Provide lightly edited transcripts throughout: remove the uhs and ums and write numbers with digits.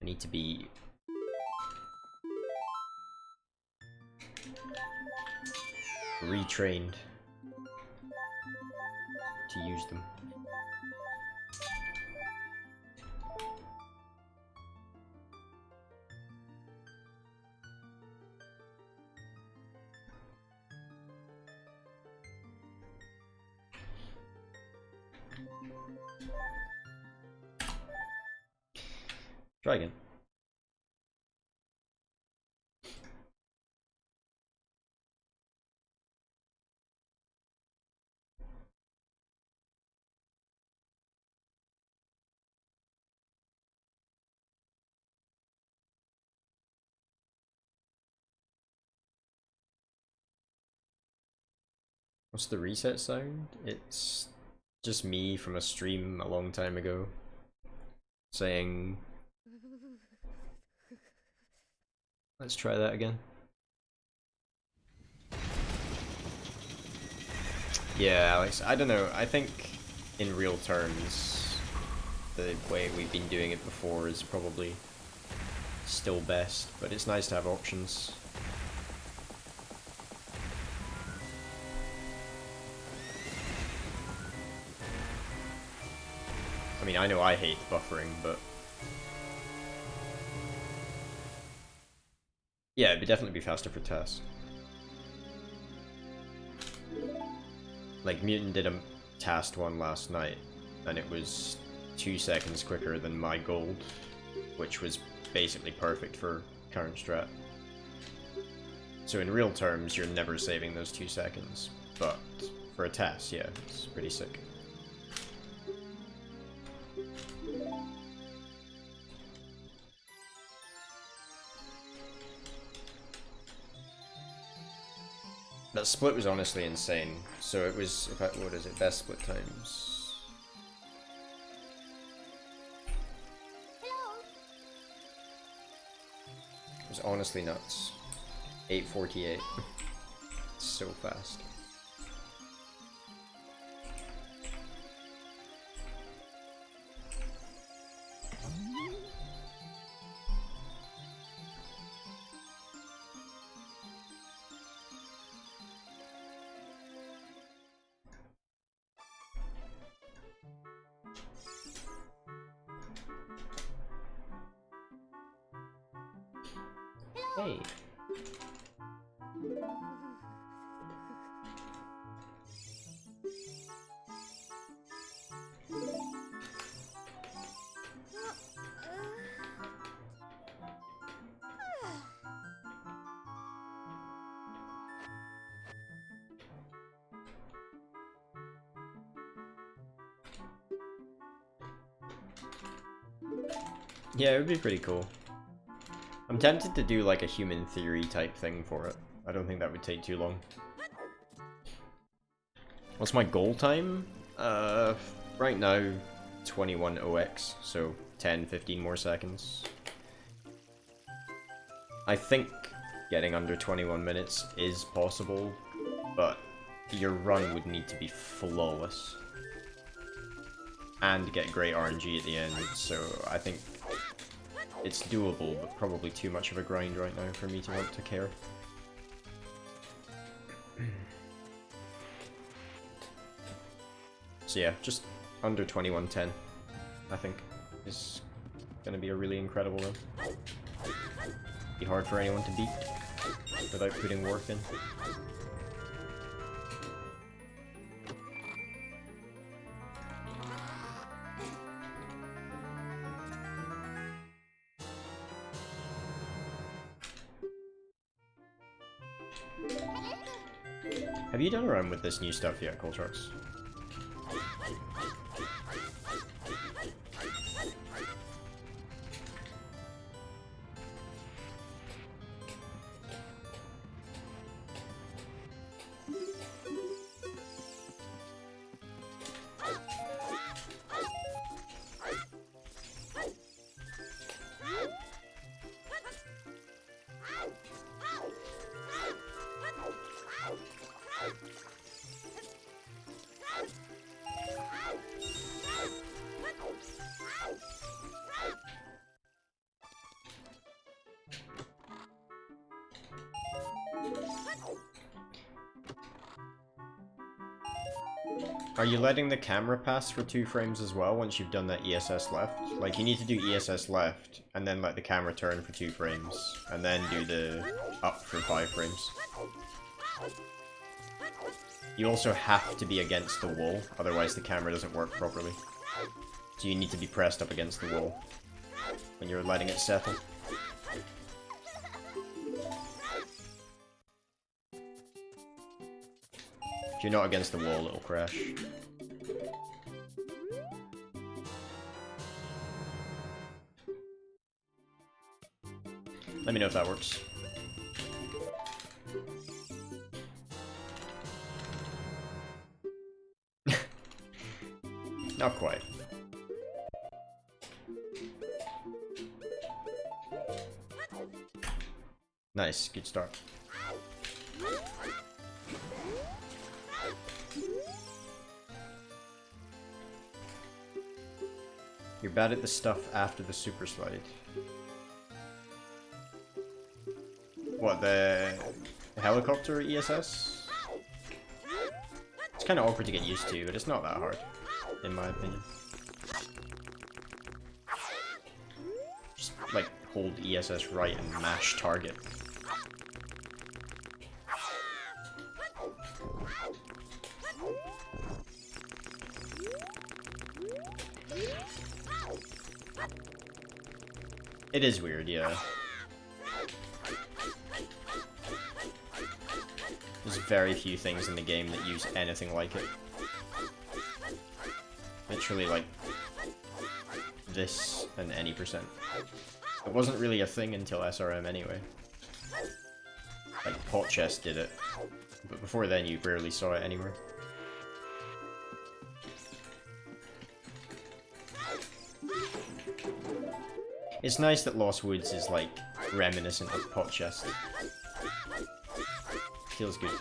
need to be retrained to use them. Try again. What's the reset sound? It's just me from a stream a long time ago saying, let's try that again. Yeah, Alex, I don't know. I think in real terms, the way we've been doing it before is probably still best, but it's nice to have options. I mean, I know I hate buffering, but yeah, it'd definitely be faster for tests. Like, Mutant did a tasked one last night, and it was 2 seconds quicker than my gold, which was basically perfect for current strat. So in real terms, you're never saving those 2 seconds, but for a task, yeah, it's pretty sick. That split was honestly insane. So it was, what is it, best split times? It was honestly nuts. 8:48. It's so fast. Hey. Yeah, it would be pretty cool. I'm tempted to do like a human theory type thing for it. I don't think that would take too long. What's my goal time? Right now, 21 OX, so 10-15 more seconds. I think getting under 21 minutes is possible, but your run would need to be flawless. And get great RNG at the end, so I think it's doable, but probably too much of a grind right now for me to want to care. So yeah, just under 21:10, I think, is gonna be a really incredible run. Be hard for anyone to beat without putting work in. Have you done a run with this new stuff yet, Cruxer? Are you letting the camera pass for 2 frames as well once you've done that ESS left? Like, you need to do ESS left, and then let the camera turn for 2 frames, and then do the up for 5 frames. You also have to be against the wall, otherwise the camera doesn't work properly. So you need to be pressed up against the wall when you're letting it settle. If you're not against the wall, it'll crash. Let me know if that works. Not quite. Nice, good start. You're bad at the stuff after the super slide. What, the helicopter ESS? It's kind of awkward to get used to, but it's not that hard, in my opinion. Just, like, hold ESS right and mash target. It is weird, yeah. There's very few things in the game that use anything like it. Literally, like, this and any percent. It wasn't really a thing until SRM anyway. Like, Pot Chest did it. But before then, you rarely saw it anywhere. It's nice that Lost Woods is, like, reminiscent of Pot Chest. Feels good.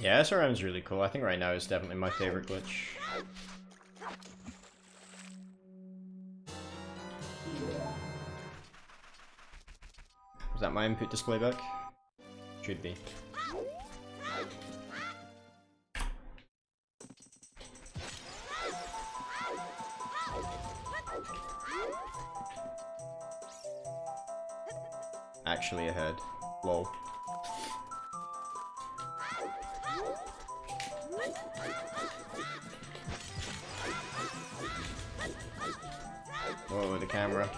Yeah, SRM's really cool. I think right now it's definitely my favorite glitch. Is that my input display back? Should be. Actually ahead. Lol. Whoa, the camera.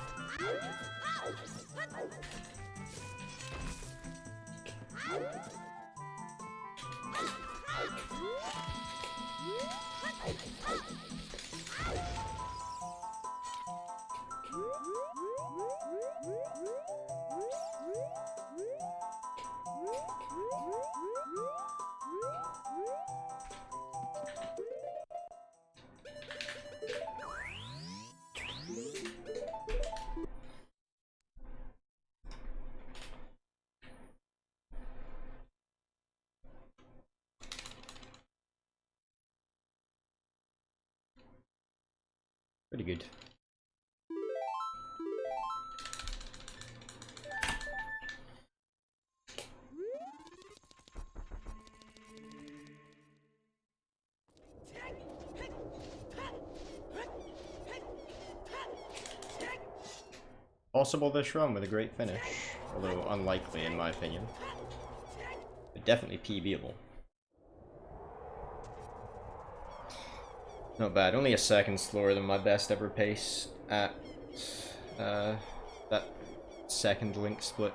Pretty good. Possible this run with a great finish, although unlikely in my opinion. But definitely PBable. Not bad, only a second slower than my best ever pace at that second link split.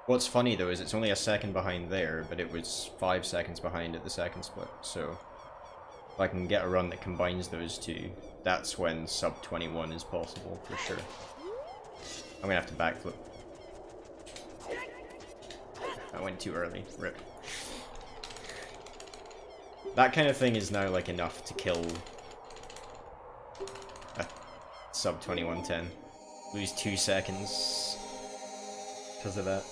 What's funny though is it's only a second behind there, but it was 5 seconds behind at the second split, so if I can get a run that combines those two, that's when sub 21 is possible for sure. I'm gonna have to backflip. I went too early. Rip. That kind of thing is now like enough to kill a sub 2110. Lose 2 seconds because of that.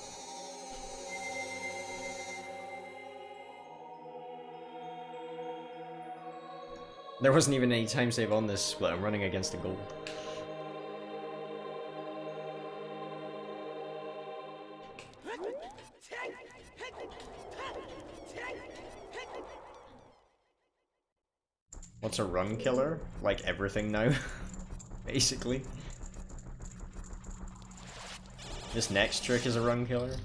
There wasn't even any time save on this split. I'm running against a gold. What's a run killer? Like everything now, basically. This next trick is a run killer.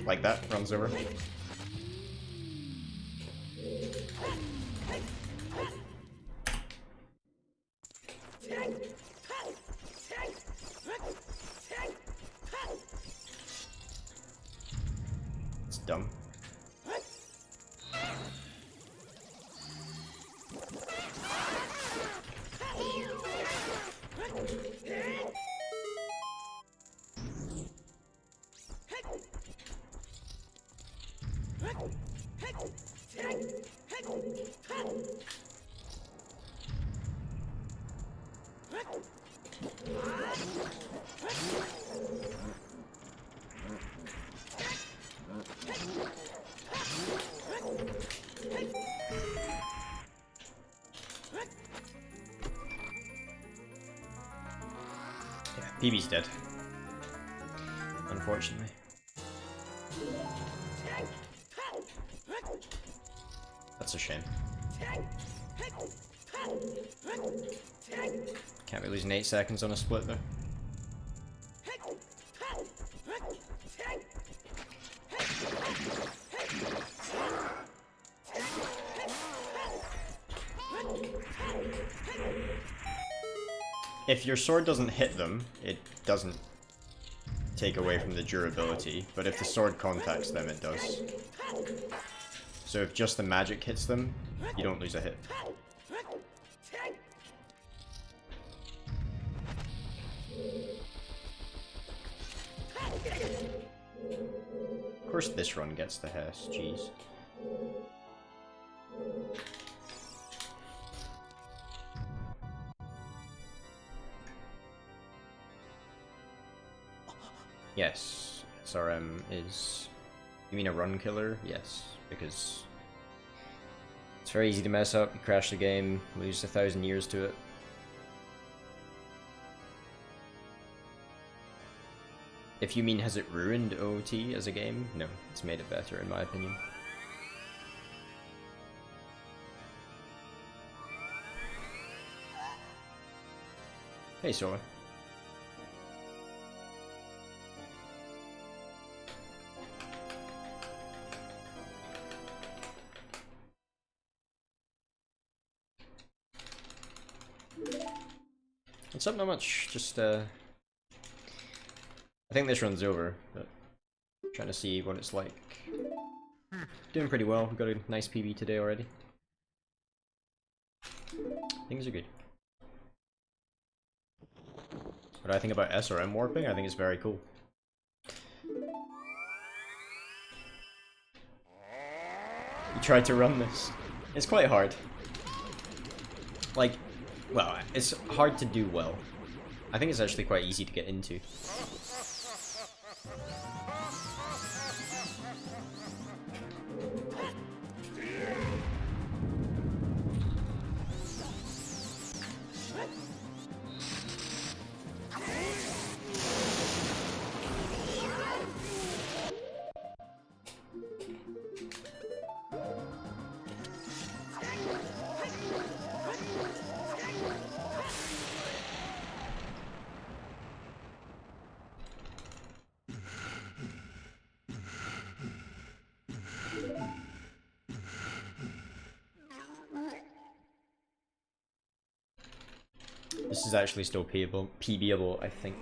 Like that, runs over. It's dumb. PB's dead. Unfortunately. That's a shame. Can't be losing 8 seconds on a split though. If your sword doesn't hit them, it doesn't take away from the durability, but if the sword contacts them, it does. So if just the magic hits them, you don't lose a hit. Of course this run gets the Hess, jeez. Yes, SRM is... You mean a run killer? Yes, because it's very easy to mess up, you crash the game, lose 1,000 years to it. If you mean has it ruined OoT as a game? No, it's made it better in my opinion. Hey Solar. What's up, not much, just I think this run's over, but trying to see what it's like. Doing pretty well, we've got a nice PB today already. Things are good. What do I think about SRM warping? I think it's very cool. You tried to run this. It's quite hard. Like, well, it's hard to do well. I think it's actually quite easy to get into. This is actually still PBable, I think.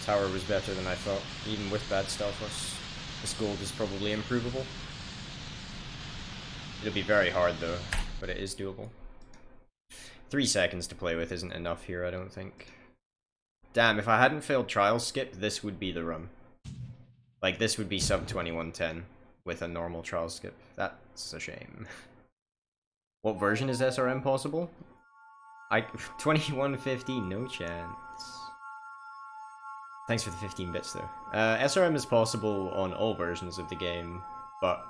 Tower was better than I thought, even with bad Stealthos. This gold is probably improvable. It'll be very hard though, but it is doable. 3 seconds to play with isn't enough here, I don't think. Damn, if I hadn't failed trial skip, this would be the run. Like, this would be sub 2110 with a normal trial skip. That's a shame. What version is SRM possible? 2150, no chance. Thanks for the 15 bits though. SRM is possible on all versions of the game, but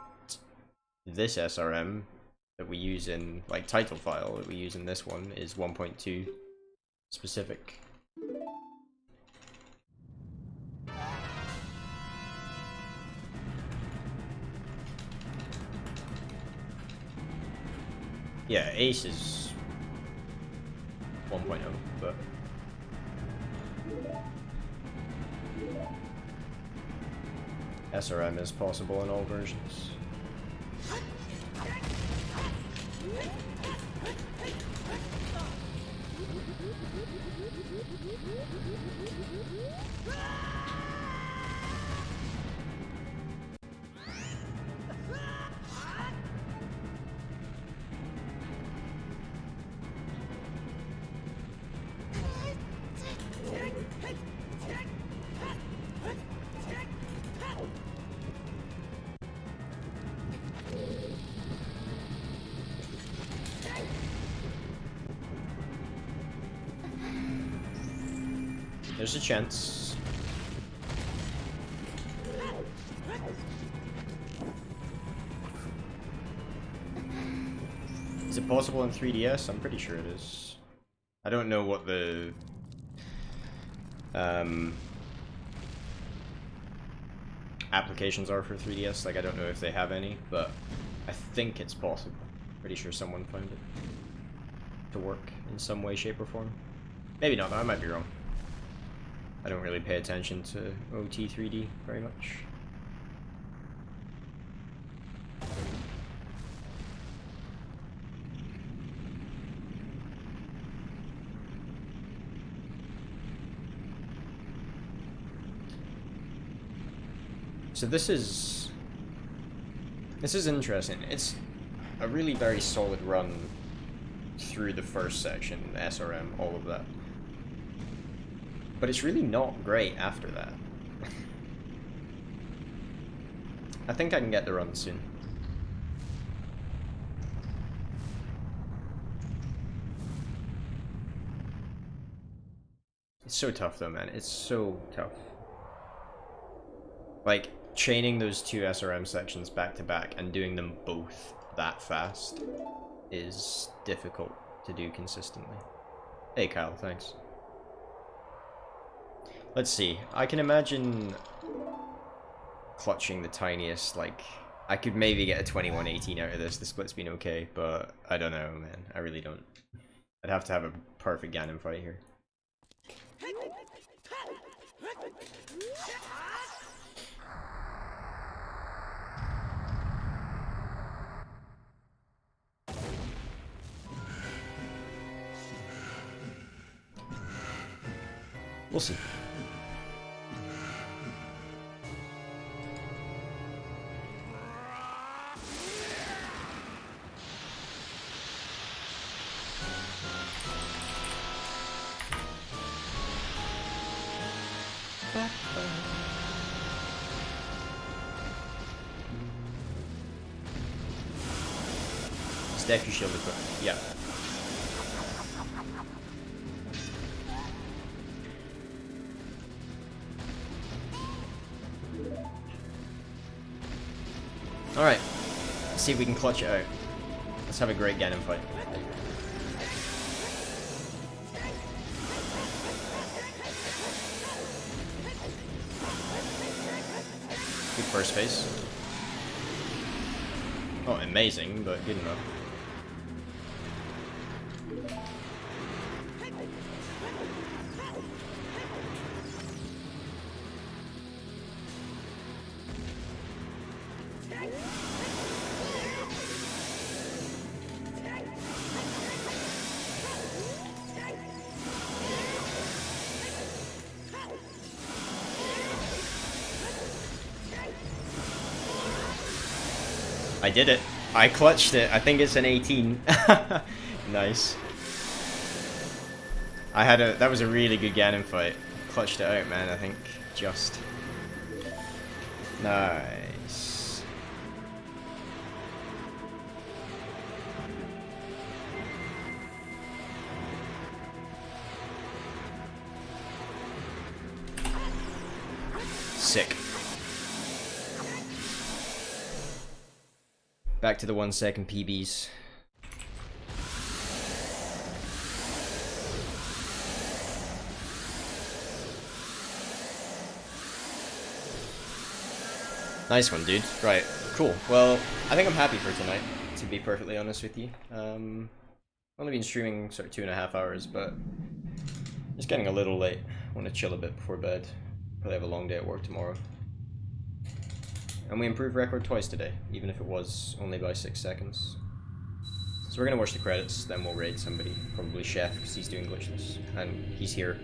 this SRM that we use in, like, title file that we use in this one is 1.2 specific. Yeah, Ace is 1.0, but SRM is possible in all versions. There's a chance. Is it possible in 3DS? I'm pretty sure it is. I don't know what the applications are for 3DS. Like, I don't know if they have any, but I think it's possible. Pretty sure someone found it to work in some way, shape, or form. Maybe not, though. I might be wrong. I don't really pay attention to OoT 3D very much. So this is interesting. It's a really very solid run through the first section, SRM, all of that. But it's really not great after that. I think I can get the run soon. It's so tough though, man. It's so tough. Like, chaining those 2 SRM sections back to back and doing them both that fast is difficult to do consistently. Hey Kyle, thanks. Let's see, I can imagine clutching the tiniest, like, I could maybe get a 2118 out of this, the split's been okay, but I don't know, man, I really don't. I'd have to have a perfect Ganon fight here. We'll see. Stack your shield equipment. Yeah. Alright. Let's see if we can clutch it out. Let's have a great Ganon fight. Good first phase. Not amazing, but good enough. I did it. I clutched it. I think it's an 18. Nice. That was a really good Ganon fight. Clutched it out, man, I think. Just. Nice. Sick. Back to the 1 second PBs. Nice one, dude. Right, cool. Well, I think I'm happy for tonight, to be perfectly honest with you. Only been streaming sort of 2.5 hours, but it's getting a little late. I want to chill a bit before bed. Probably have a long day at work tomorrow. And we improved record twice today, even if it was only by 6 seconds. So we're gonna watch the credits, then we'll raid somebody, probably Chef, because he's doing glitchless. And he's here,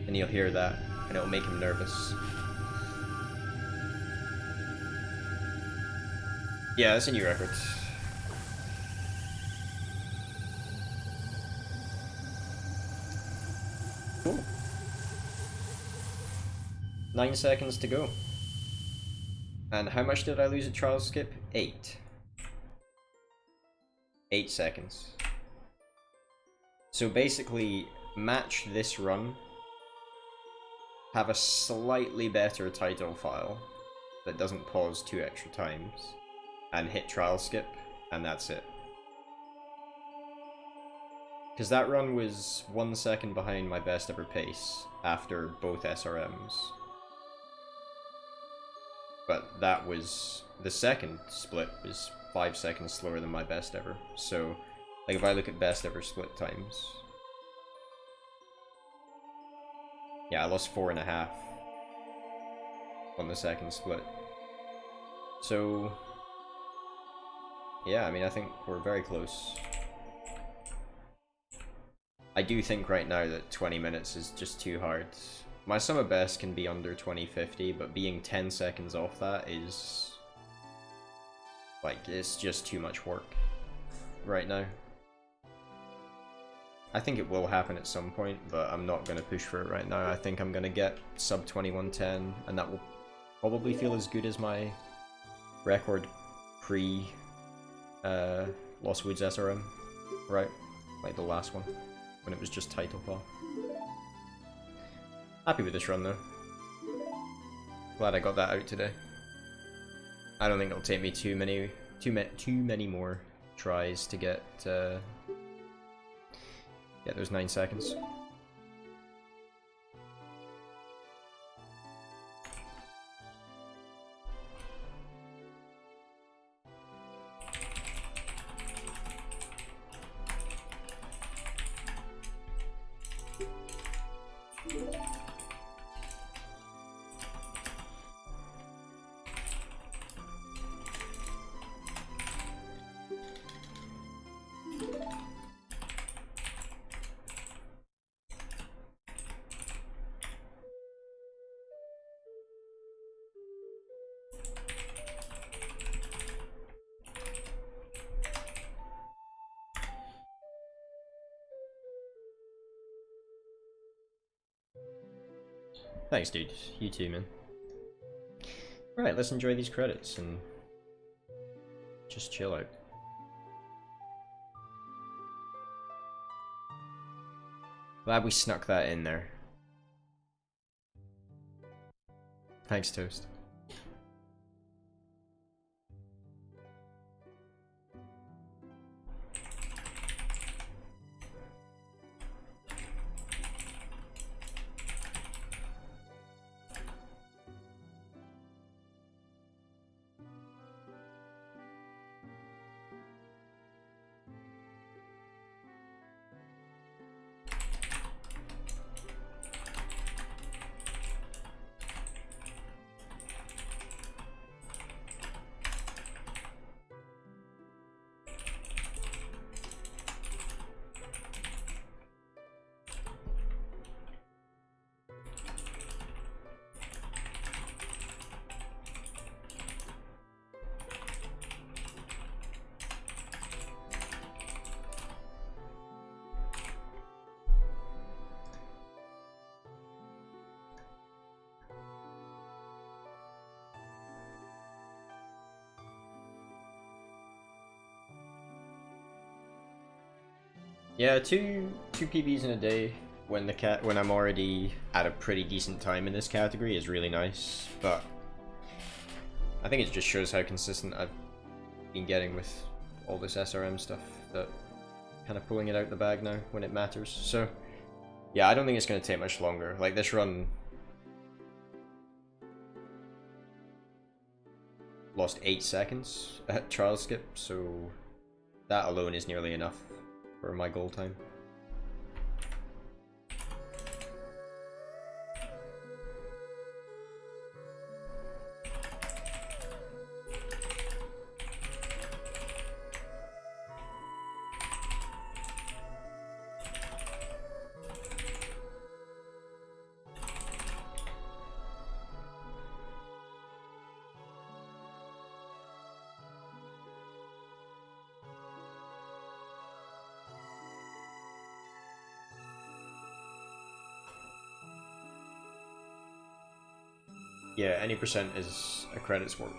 and he'll hear that, and it'll make him nervous. Yeah, that's a new record. Cool. 9 seconds to go. And how much did I lose at trial skip? 8. 8 seconds. So basically, match this run, have a slightly better title file that doesn't pause 2 extra times, and hit trial skip, and that's it. Because that run was 1 second behind my best ever pace after both SRMs. But that was, the second split was 5 seconds slower than my best ever. So, like if I look at best ever split times, yeah, I lost 4.5 on the second split. So, yeah, I mean, I think we're very close. I do think right now that 20 minutes is just too hard. My summer best can be under 2050, but being 10 seconds off that is... like, it's just too much work right now. I think it will happen at some point, but I'm not going to push for it right now. I think I'm going to get sub 2110, and that will probably feel as good as my record pre Lost Woods SRM, right? Like the last one, when it was just title file. Happy with this run though. Glad I got that out today. I don't think it'll take me too many more tries to get those 9 seconds. Thanks, dude. You too, man. Right, let's enjoy these credits and just chill out. Glad we snuck that in there. Thanks, Toast. Yeah, two PBs in a day when I'm already at a pretty decent time in this category is really nice, but I think it just shows how consistent I've been getting with all this SRM stuff, that kind of pulling it out the bag now when it matters. So yeah, I don't think it's going to take much longer. Like, this run lost 8 seconds at trial skip, so that alone is nearly enough for my goal time. Yeah, any percent is a credit's worth.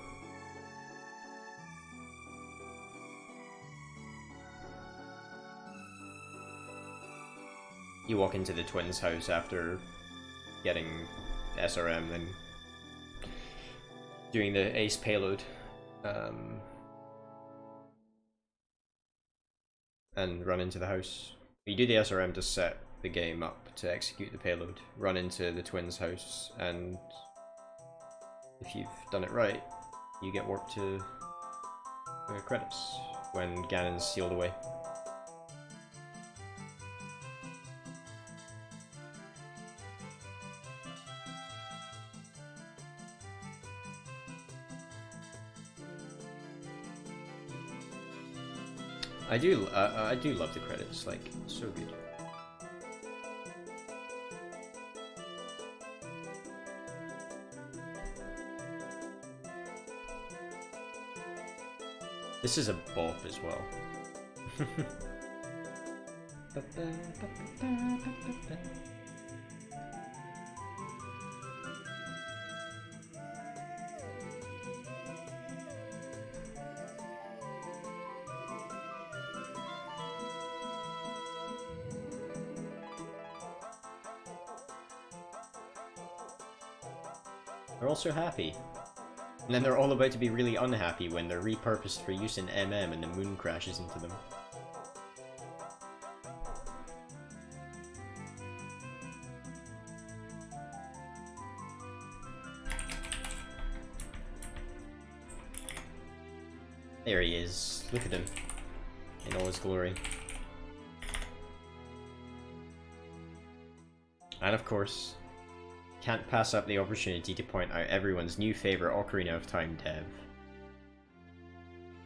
You walk into the twins' house after getting SRM, then doing the ace payload, and run into the house. You do the SRM to set the game up to execute the payload, run into the twins' house, and if you've done it right, you get warped to credits when Ganon's sealed away. I do love the credits, like, so good. This is a bop as well. They're all so happy. And then they're all about to be really unhappy when they're repurposed for use in MM and the moon crashes into them. There he is. Look at him. In all his glory. And of course, can't pass up the opportunity to point out everyone's new favourite Ocarina of Time dev.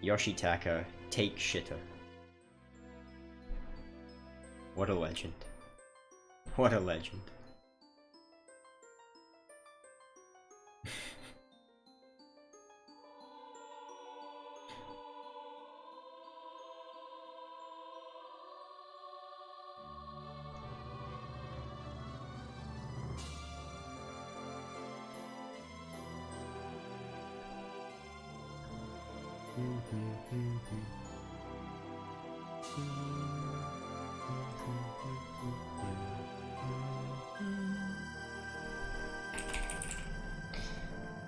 Yoshitaka Take Shitta. What a legend. What a legend.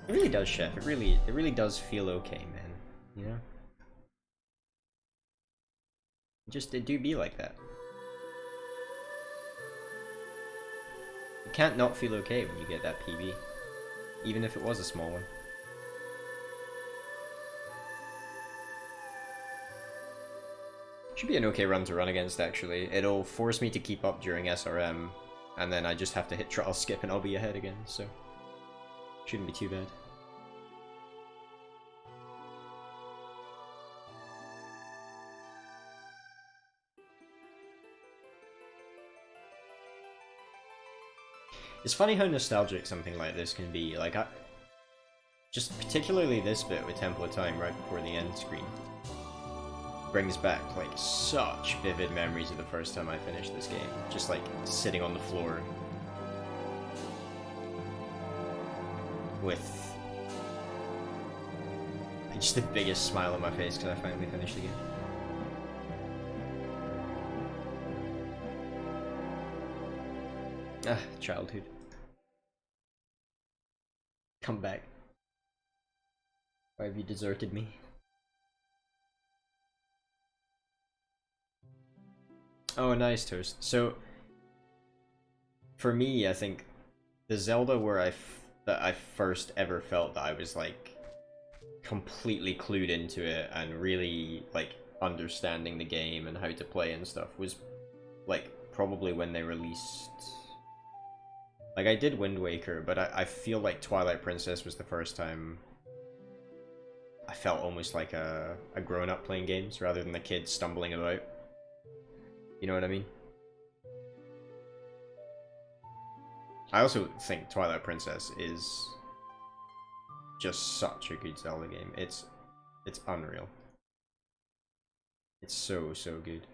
It really does, Chef. It really does feel okay, man. You know? Just, it do be like that. You can't not feel okay when you get that PB. Even if it was a small one. Should be an okay run to run against, actually. It'll force me to keep up during SRM, and then I just have to hit trial skip and I'll be ahead again, so... shouldn't be too bad. It's funny how nostalgic something like this can be. Like, just particularly this bit with Temple of Time right before the end screen brings back, like, such vivid memories of the first time I finished this game. Just, like, sitting on the floor with just the biggest smile on my face because I finally finished the game. Ah, childhood. Come back. Why have you deserted me? Oh, nice, Toast. So, for me, I think the Zelda where that I first ever felt that I was, like, completely clued into it and really, like, understanding the game and how to play and stuff was, like, probably when they released... Like, I did Wind Waker, but I feel like Twilight Princess was the first time I felt almost like a grown-up playing games rather than a kid stumbling about. You know what I mean? I also think Twilight Princess is just such a good Zelda game. It's unreal. It's so, so good.